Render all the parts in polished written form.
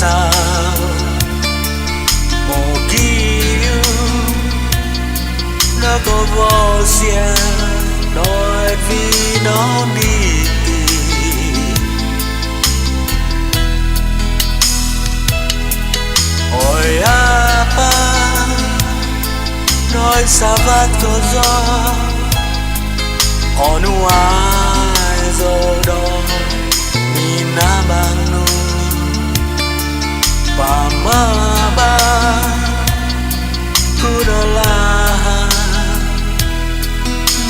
sao một kiêu nó có vô xe nói vì nó đi tìm ôi apa nói xa vắt có gió onu ai rồi đó mina bang Pamaba Kudalaha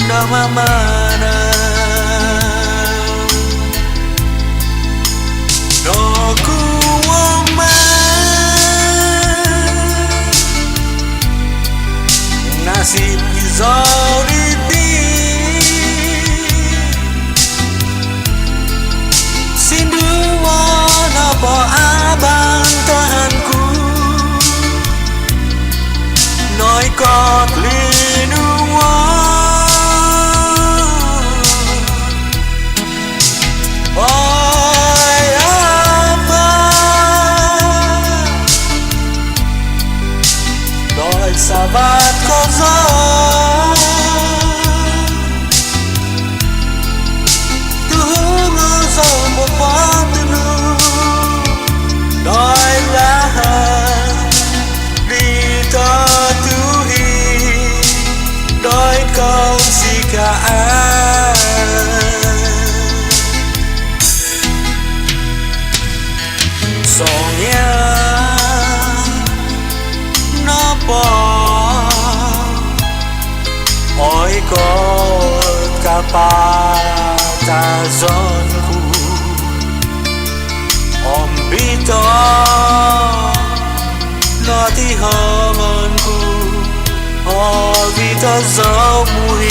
Namamana No kuwama Nasib izoriti Sinduan apa abang tahanku nói có linua ôi apa đôi sahabat có gió cứ mưa gió một quãng nói là đi ta tu hi nói câu gì cả soalnya nó bỏ ôi có cả ta giòn khu om bito nó thì hơn ku vì ta giàu mùi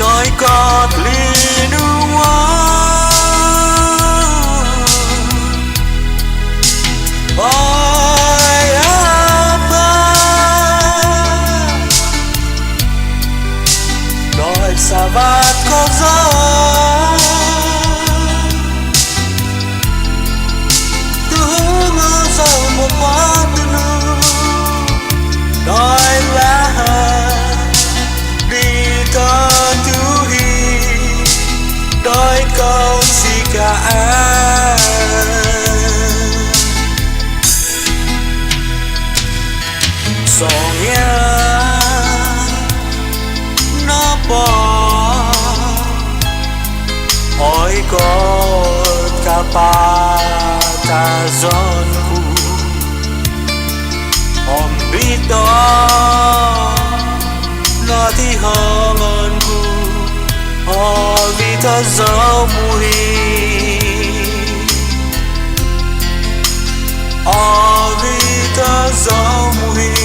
nói có linua ôi apa đôi sahabat có gió cứ mưa gió một quãng nói là đi ta tu hi nói câu gì cả soalnya nó bỏ ôi có cả ta giòn khu om bito nó thì hơn ku vì ta giàu mùi vì ta giàu mùi